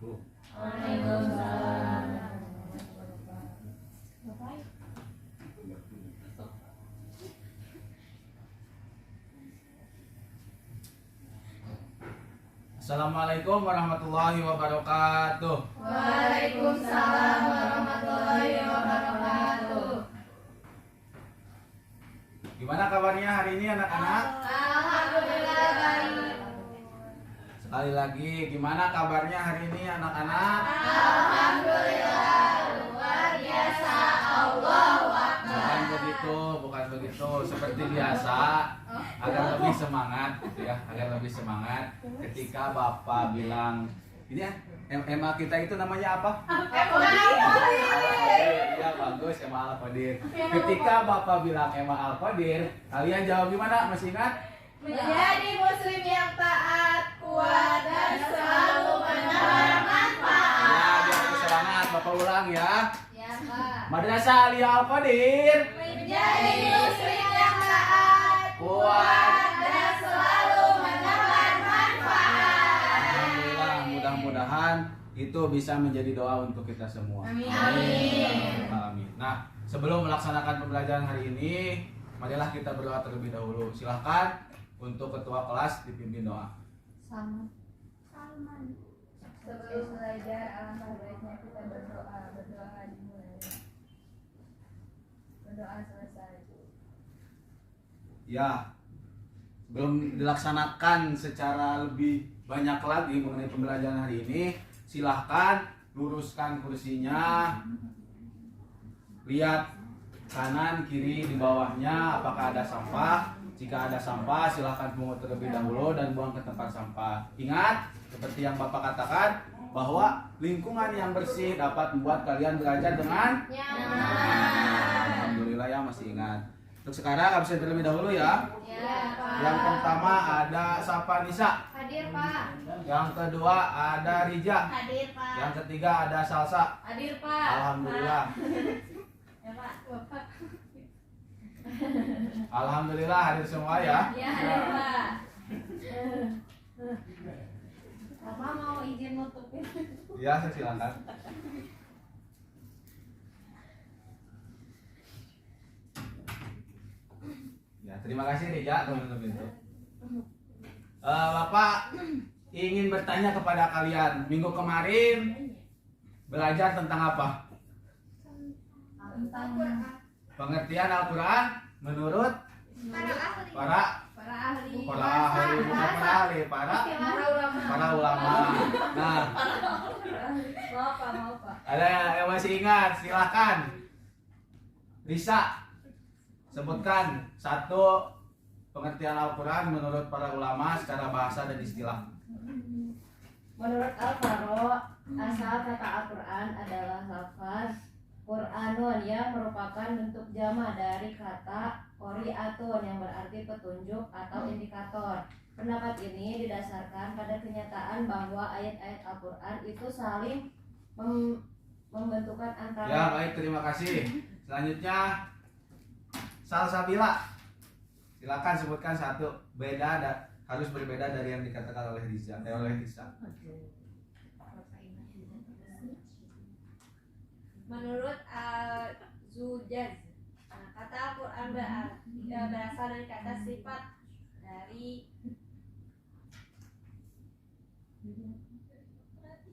Waalaikumsalam. Assalamualaikum warahmatullahi wabarakatuh. Waalaikumsalam warahmatullahi wabarakatuh. Gimana kabarnya hari ini anak-anak? Alhamdulillah baik. Sekali lagi, gimana kabarnya hari ini anak-anak? Alhamdulillah luar biasa. Allahu Akbar. Bukan begitu. Seperti biasa, agar lebih semangat, gitu ya, agar lebih semangat. Ketika Bapak bilang, ini ya, Ema kita itu namanya apa? Iya bagus, Ema Al-Qadir. Ketika Bapak bilang Ema Al-Qadir, kalian jawab gimana? Masih ingat? Menjadi muslim yang taat, kuat dan selalu menebar manfaat. Ya, biar lebih semangat. Bapak ulang ya. Ya, Pak. Madrasah Aliyah Al-Qadir. Menjadi muslim yang taat, kuat dan selalu menebar manfaat. Alhamdulillah, mudah-mudahan itu bisa menjadi doa untuk kita semua. Amin. Amin. Nah, sebelum melaksanakan pembelajaran hari ini, marilah kita berdoa terlebih dahulu. Silahkan untuk ketua kelas dipimpin doa. Salman. Sebelum belajar, alangkah baiknya kita berdoa dimulai. Berdoa selesai. Ya, sebelum dilaksanakan secara lebih banyak lagi mengenai pembelajaran hari ini, silahkan luruskan kursinya, lihat kanan kiri di bawahnya apakah ada sampah. Jika ada sampah, silahkan pungut terlebih dahulu dan buang ke tempat sampah. Ingat, seperti yang Bapak katakan, bahwa lingkungan yang bersih dapat membuat kalian belajar dengan Nyaman. Alhamdulillah ya, masih ingat. Untuk sekarang absen terlebih dahulu ya. Ya, Pak. Yang pertama ada Sapa Nisa. Hadir, Pak. Yang kedua ada Rija. Hadir, Pak. Yang ketiga ada Salsa. Hadir, Pak. Alhamdulillah. Ya, Pak. Bapak. Alhamdulillah hadir semua ya. Ya, hadir, Pak. Bapak mau izin nutupin. Ya, silakan. Ya, terima kasih Rija teman-teman itu. Bapak ingin bertanya kepada kalian, minggu kemarin belajar tentang apa? Tentang Pengertian Al-Quran menurut para ahli. para ulama. Nah, Mau, Pak. ada yang masih ingat? Silakan. Bisa sebutkan satu pengertian Al-Quran menurut para ulama secara bahasa dan istilah. Menurut Al-Faro, asal kata Al-Quran adalah lafaz Qur'anun yang merupakan bentuk jama dari kata qori'atun yang berarti petunjuk atau indikator. Pendapat ini didasarkan pada kenyataan bahwa ayat-ayat Al-Quran itu saling membentukkan antara. Ya, baik, terima kasih. Selanjutnya Salsabila. Silakan sebutkan satu harus berbeda dari yang dikatakan oleh Risa. Menurut Al-Zujaz, kata Al-Quran berasal dari kata sifat dari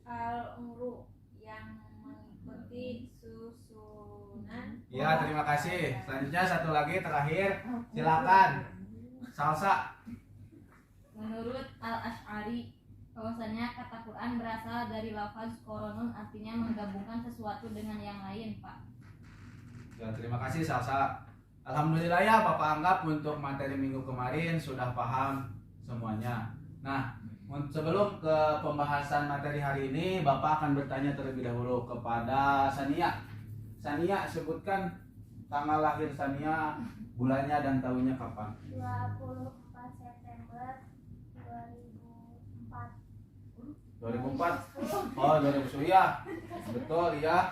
al-umru yang mengikuti susunan. Ya, terima kasih. Selanjutnya satu lagi terakhir. Silakan. Salsa. Menurut Al-Asy'ari, bahwasanya kata Quran berasal dari lafaz koronun, artinya menggabungkan sesuatu dengan yang lain, Pak. Ya, terima kasih Salsa. Alhamdulillah ya, Bapak anggap untuk materi minggu kemarin sudah paham semuanya. Nah, sebelum ke pembahasan materi hari ini, Bapak akan bertanya terlebih dahulu kepada Sania. Sania, sebutkan tanggal lahir Sania, bulannya dan tahunnya kapan? 24 September 2004. 2004. Oh, 2010 ya. Betul ya.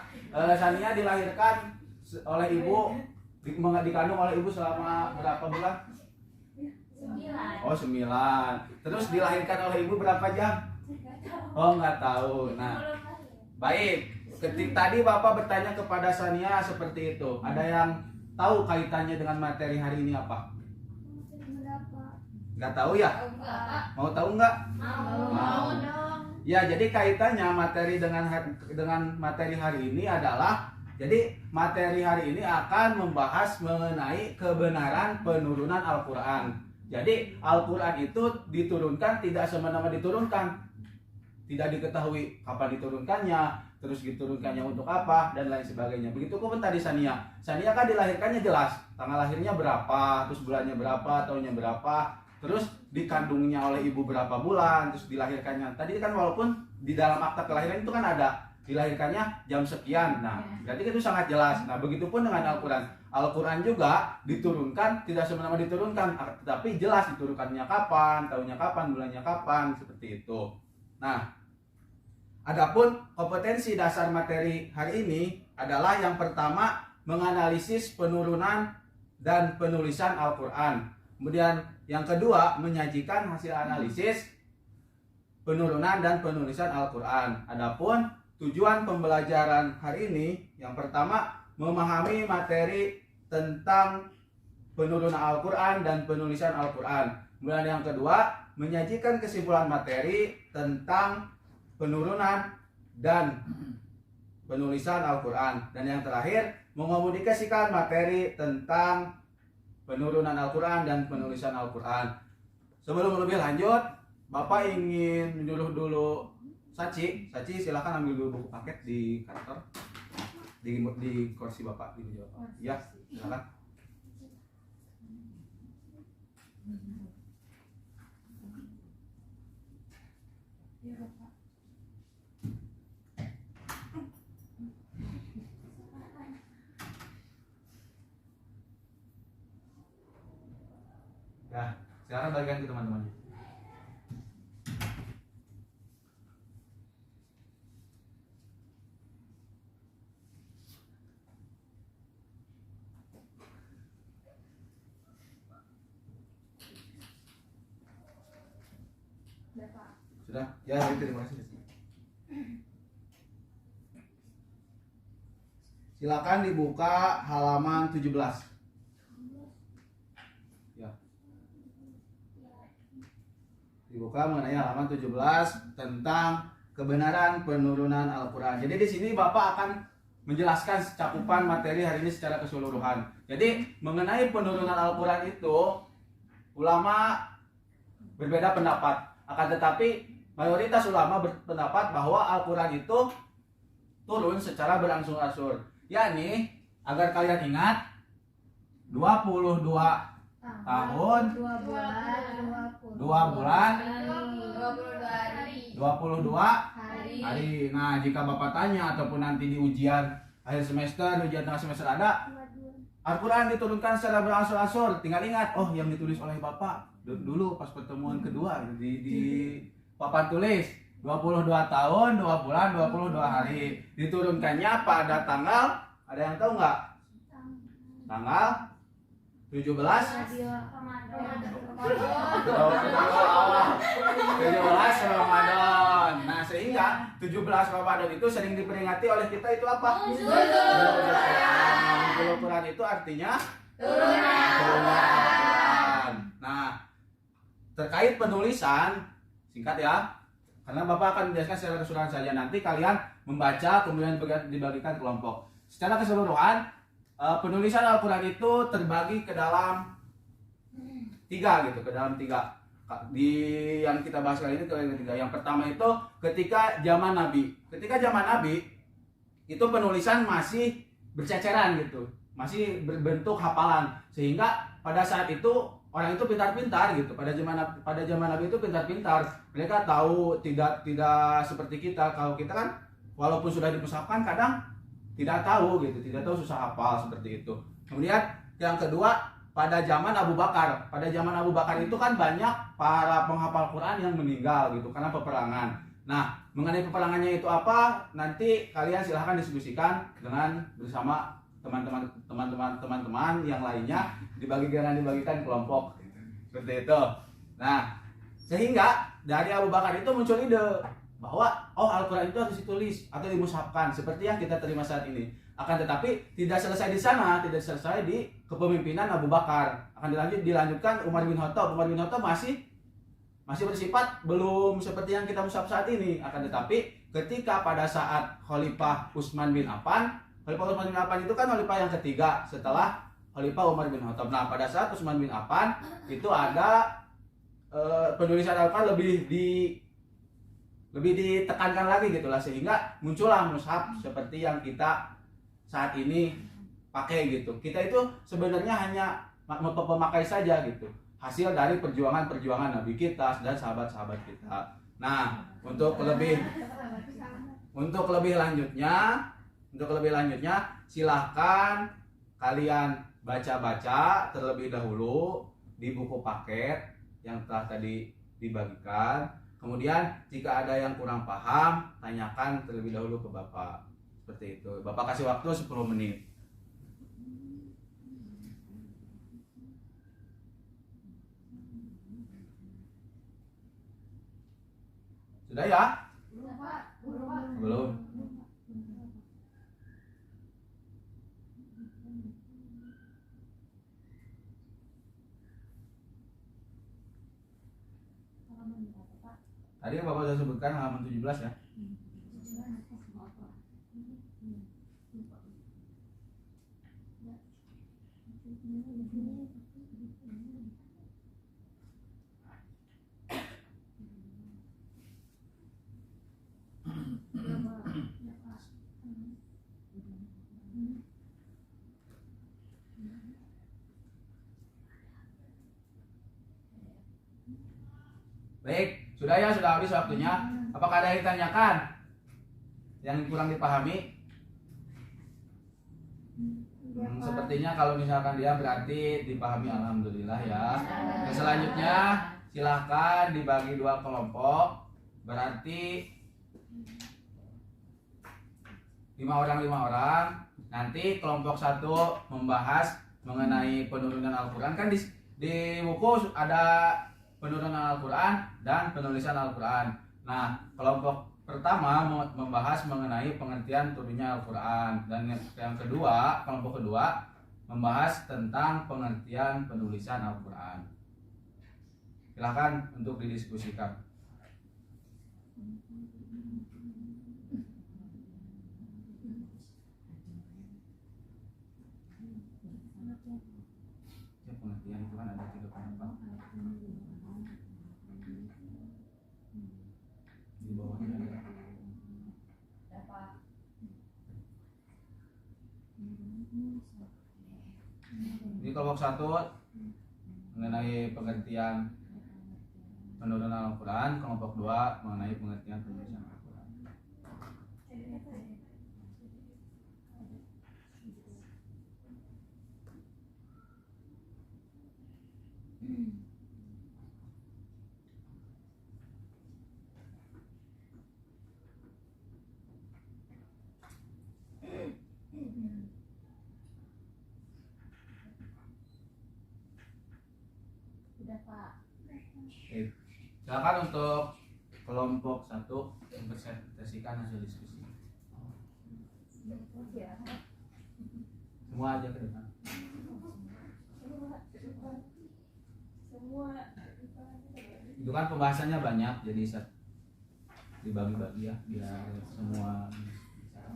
Sania dilahirkan oleh ibu, dikandung oleh ibu selama berapa bulan? 9. Oh, 9. Terus dilahirkan oleh ibu berapa jam? Oh, nggak tahu. Nah, baik. Tadi Bapak bertanya kepada Sania seperti itu. Ada yang tahu kaitannya dengan materi hari ini apa? Nggak tahu ya? Mau tahu nggak? Mau. Ya, jadi kaitannya materi dengan materi hari ini adalah, jadi materi hari ini akan membahas mengenai kebenaran penurunan Al-Quran. Jadi Al-Quran itu diturunkan tidak semena-mena diturunkan, tidak diketahui kapan diturunkannya, terus diturunkannya untuk apa, dan lain sebagainya. Begitu pun tadi Sania kan dilahirkannya jelas, tanggal lahirnya berapa, terus bulannya berapa, tahunnya berapa, terus dikandungnya oleh ibu berapa bulan, terus dilahirkannya. Tadi kan walaupun di dalam akta kelahiran itu kan ada dilahirkannya jam sekian. Nah, berarti itu sangat jelas. Nah, begitupun dengan Al-Quran. Al-Quran juga diturunkan tidak semena-mena diturunkan, tetapi jelas diturunkannya kapan, tahunnya kapan, bulannya kapan, seperti itu. Nah, adapun kompetensi dasar materi hari ini adalah yang pertama menganalisis penurunan dan penulisan Al-Quran. Kemudian yang kedua menyajikan hasil analisis penurunan dan penulisan Al-Quran. Adapun tujuan pembelajaran hari ini yang pertama memahami materi tentang penurunan Al-Quran dan penulisan Al-Quran. Kemudian yang kedua menyajikan kesimpulan materi tentang penurunan dan penulisan Al-Quran. Dan yang terakhir mengomunikasikan materi tentang penurunan Al-Quran dan penulisan Al-Quran. Sebelum lebih lanjut, Bapak ingin menyuruh dulu Saci silakan ambil dulu buku paket di kantor, di kursi Bapak, di meja Bapak. Ya, silakan. Ya, silakan bagikan ke teman-temannya. Sudah? Ya, terima kasih. Silakan dibuka halaman 17. Ya. Dibuka mengenai halaman 17 tentang kebenaran penurunan Al-Quran. Jadi di sini Bapak akan menjelaskan cakupan materi hari ini secara keseluruhan. Jadi mengenai penurunan Al-Quran itu ulama berbeda pendapat. Akan tetapi mayoritas ulama berpendapat bahwa Al-Quran itu turun secara berangsur-angsur. Yakni, agar kalian ingat, 22 tahun, 2 bulan, 22 hari. Nah, jika Bapak tanya ataupun nanti di ujian akhir semester, ujian tengah semester ada, Al-Quran diturunkan secara berangsur-angsur. Tinggal ingat, oh yang ditulis oleh Bapak dulu pas pertemuan kedua di papan tulis 22 tahun, 2 bulan, 22 hari. Diturunkannya pada tanggal, ada yang tahu nggak? Tanggal 17 Ramadan. Nah, sehingga 17 Ramadan itu sering diperingati oleh kita itu apa? Nuzul Quran itu artinya turunan. Nah, terkait penulisan, singkat ya, karena Bapak akan menjelaskan secara keseluruhan saja. Nanti kalian membaca kemudian dibagikan kelompok. Secara keseluruhan, penulisan Al-Quran itu terbagi ke dalam 3 gitu, ke dalam 3. Di yang kita bahas kali ini ketiga. Yang pertama itu ketika zaman Nabi. Ketika zaman Nabi itu penulisan masih berceceran gitu, masih berbentuk hafalan, sehingga pada saat itu orang itu pintar-pintar gitu. Pada zaman Nabi itu pintar-pintar. Mereka tahu tidak seperti kita. Kalau kita kan walaupun sudah dipusatkan kadang tidak tahu gitu, tidak tahu susah hafal seperti itu. Kemudian yang kedua, pada zaman Abu Bakar. Pada zaman Abu Bakar itu kan banyak para penghafal Quran yang meninggal gitu karena peperangan. Nah, mengenai peperangannya itu apa? Nanti kalian silahkan diskusikan dengan bersama teman-teman yang lainnya, dibagikan kelompok seperti itu. Nah, sehingga dari Abu Bakar itu muncul ide bahwa Al-Quran itu harus ditulis atau dimushafkan seperti yang kita terima saat ini. Akan tetapi tidak selesai di sana, tidak selesai di kepemimpinan Abu Bakar. Akan dilanjutkan Umar bin Khattab. Umar bin Khattab masih bersifat belum seperti yang kita mushaf saat ini. Akan tetapi ketika pada saat Khalifah Utsman bin Affan, Khalifah Utsman bin Affan itu kan khalifah yang ketiga setelah Khalifah Umar bin Khattab. Nah, pada saat Utsman bin Affan itu ada penulisan Al-Quran lebih ditekankan lagi gitulah, sehingga muncullah mushaf seperti yang kita saat ini pakai gitu. Kita itu sebenarnya hanya pemakai saja gitu, hasil dari perjuangan Nabi kita dan sahabat-sahabat kita. Nah, untuk lebih lanjutnya silahkan kalian baca-baca terlebih dahulu di buku paket yang telah tadi dibagikan. Kemudian jika ada yang kurang paham, tanyakan terlebih dahulu ke Bapak. Seperti itu. Bapak kasih waktu 10 menit. Sudah ya? Belum. Tadi Bapak sudah sebutkan halaman 17 ya. Baik, sudah ya, sudah habis waktunya. Apakah ada yang ditanyakan? Yang kurang dipahami? Sepertinya kalau misalkan dia berarti dipahami, alhamdulillah ya. Yang selanjutnya silahkan dibagi 2 kelompok. Berarti 5 orang. Nanti kelompok 1 membahas mengenai penurunan Al-Quran. Kan di buku ada penurunan Al-Quran dan penulisan Al-Quran. Nah, kelompok pertama membahas mengenai pengertian turunnya Al-Quran, dan yang kedua, kelompok kedua membahas tentang pengertian penulisan Al-Quran. Silakan untuk didiskusikan. Ya, pengertian itu kan ada 3 pendapat. Di bawahnya ada. Di kelompok 1 mengenai pengertian penurunan Al-Quran, kelompok 2 mengenai pengertian penulisan Al-Quran. Sudah, Pak. Oke. Silakan untuk kelompok 1 mempresentasikan hasil diskusi. Semua aja ke depan. Itu kan pembahasannya banyak, jadi dibagi-bagi ya biar semua bisa.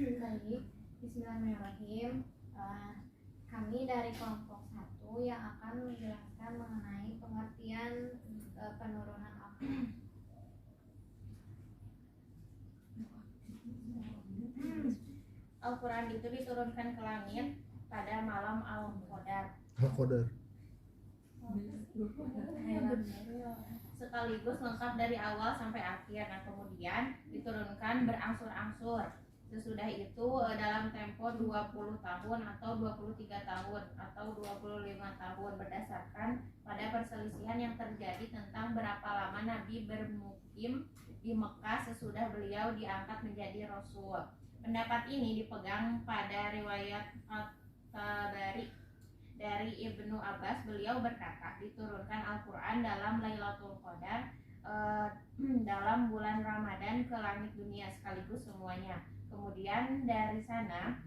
Baik, bismillahirrahmanirrahim. Kami dari kelompok 1 yang akan menjelaskan mengenai pengertian penurunan Al-Quran. Al-Quran itu diturunkan ke langit pada malam Al-Qadar. Sekaligus lengkap dari awal sampai akhir. Nah, kemudian diturunkan berangsur-angsur. Sesudah itu dalam tempo 20 tahun atau 23 tahun atau 25 tahun berdasarkan pada perselisihan yang terjadi tentang berapa lama Nabi bermukim di Mekah sesudah beliau diangkat menjadi Rasul. Pendapat ini dipegang pada riwayat At-Tabari dari Ibnu Abbas, beliau berkata, diturunkan Al-Quran dalam Lailatul Qadar dalam bulan Ramadan ke langit dunia sekaligus semuanya. Kemudian dari sana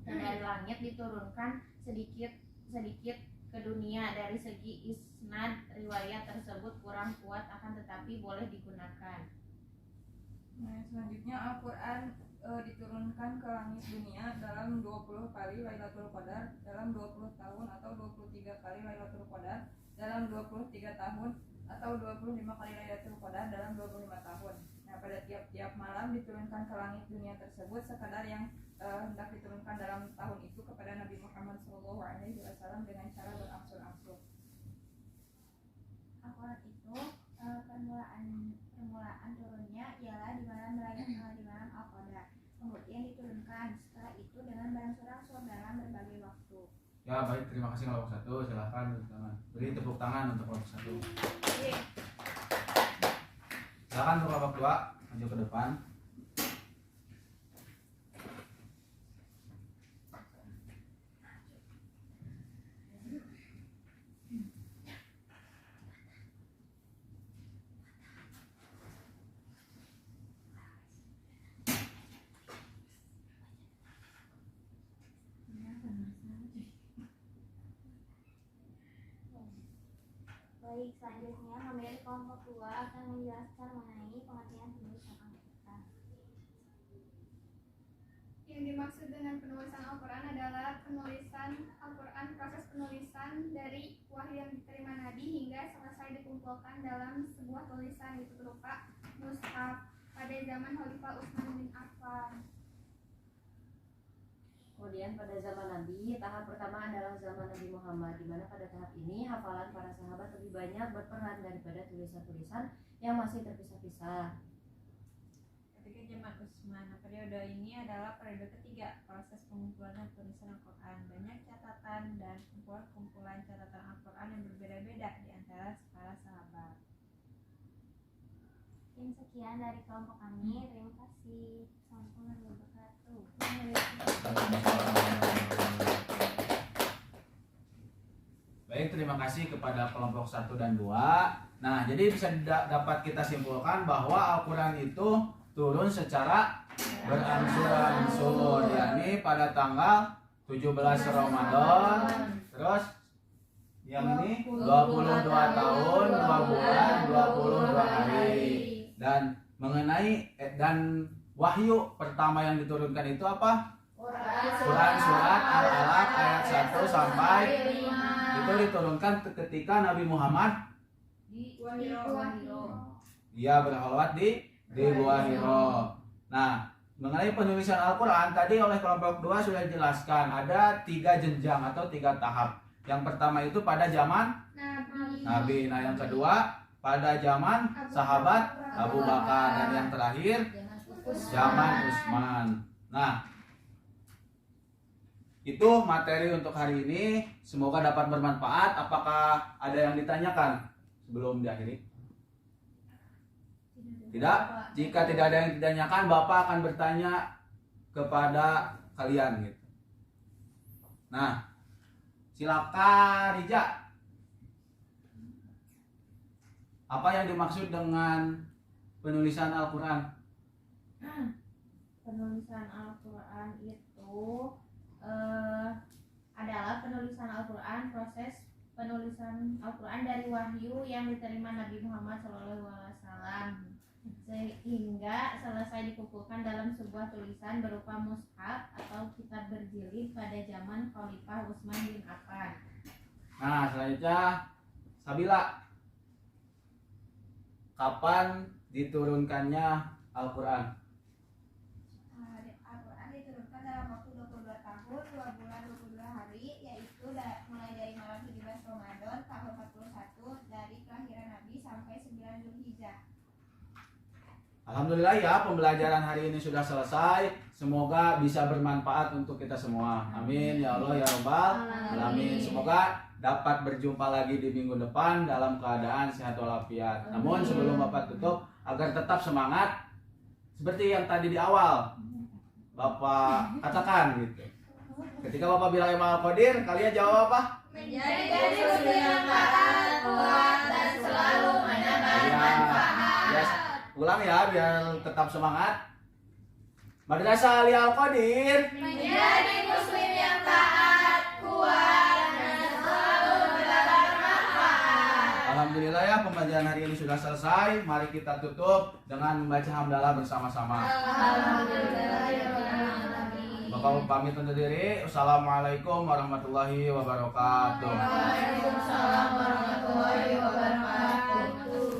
dari langit diturunkan sedikit ke dunia. Dari segi isnad riwayat tersebut kurang kuat, akan tetapi boleh digunakan. Nah, selanjutnya Al-Quran diturunkan ke langit dunia dalam 20 kali Lailatul Qadar dalam 20 tahun atau 23 kali Lailatul Qadar dalam 23 tahun atau 25 kali Lailatul Qadar dalam 25 tahun. Nah, pada tiap-tiap malam diturunkan ke langit dunia tersebut sekadar yang hendak diturunkan dalam tahun itu kepada Nabi Muhammad SAW dengan cara berangsur-angsur. Al-Quran itu permulaan turunnya ialah di malam Al-Qadar. Kemudian diturunkan setelah itu dengan berangsur-angsur dalam berbagai waktu. Ya baik, terima kasih kelompok 1. Silahkan beri tepuk tangan untuk kelompok 1. Silahkan untuk kelompok 2 maju ke depan. Baik, selanjutnya materi kelompok 2 akan menjelaskan mengenai pengertian penulisan Al-Quran. Yang dimaksud dengan penulisan Al-Quran adalah penulisan Al-Quran, proses penulisan dari wahyu yang diterima Nabi hingga selesai dikumpulkan dalam sebuah tulisan, itu berupa mushaf pada zaman Khalifah Utsman bin Affan. Kemudian pada zaman Nabi, tahap pertama adalah zaman Nabi Muhammad, di mana pada tahap ini hafalan para sahabat lebih banyak berperan daripada tulisan-tulisan yang masih terpisah-pisah. Ketika zaman Utsman, periode ini adalah periode ketiga proses pengumpulan dan tulisan Al-Quran. Banyak catatan dan kumpulan catatan Al-Quran yang berbeda-beda di antara para sahabat. Sekian dari kelompok kami. Terima kasih. Assalamualaikum warahmatullahi wabarakatuh. Baik, terima kasih kepada kelompok 1 dan 2. Nah, jadi bisa dapat kita simpulkan bahwa Al-Quran itu turun secara berangsur-angsur, yakni pada tanggal 17 Ramadan, terus yang ini 22 tahun, 2 bulan, 22 hari. Dan mengenai dan wahyu pertama yang diturunkan itu apa? Quran surat Al-Alaq ayat 1 sampai 5. Itu diturunkan ketika Nabi Muhammad dia berkhalwat di Gua Hiro. Nah, mengenai penulisan Al-Quran tadi oleh kelompok 2 sudah dijelaskan ada 3 jenjang atau 3 tahap. Yang pertama itu pada zaman Nabi. Nah, yang kedua pada zaman sahabat Abu Bakar, dan yang terakhir zaman Utsman. Nah, itu materi untuk hari ini. Semoga dapat bermanfaat. Apakah ada yang ditanyakan sebelum diakhiri? Tidak? Jika tidak ada yang ditanyakan, Bapak akan bertanya kepada kalian gitu. Nah, silakan Rija. Apa yang dimaksud dengan penulisan Al-Quran? Penulisan Al-Quran itu adalah penulisan Al-Quran, proses penulisan Al-Quran dari wahyu yang diterima Nabi Muhammad SAW sehingga selesai dikumpulkan dalam sebuah tulisan berupa mushaf atau kitab berjilid pada zaman Khalifah Utsman bin Affan. Nah, selanjutnya Sabila, kapan diturunkannya Al-Quran? Al-Quran diturunkan dalam waktu 22 tahun, 2 bulan, 22 hari, yaitu mulai dari malam 17 Ramadan tahun 41 dari kelahiran Nabi sampai 9 Zulhijjah. Alhamdulillah ya, pembelajaran hari ini sudah selesai. Semoga bisa bermanfaat untuk kita semua. Amin ya Allah ya Rabbal alamin. Semoga dapat berjumpa lagi di minggu depan dalam keadaan sehat walafiat. Namun sebelum Bapak tutup, agar tetap semangat seperti yang tadi di awal Bapak katakan gitu. Ketika Bapak bilang Imam Al-Qadir, kalian jawab apa? menjadi muslim yang taat, kuat, dan selalu menambah manfaat. Yes. Ulang ya biar tetap semangat. Madrasah Ali Al-Qadir Menjadi muslim yang taat, kuat, dan selalu menambah manfaat. Alhamdulillah ya pembelajaran hari ini sudah selesai. Mari kita tutup dengan membaca hamdalah bersama-sama. Bapak pamit undur diri. Assalamualaikum warahmatullahi wabarakatuh. Waalaikumsalam warahmatullahi wabarakatuh.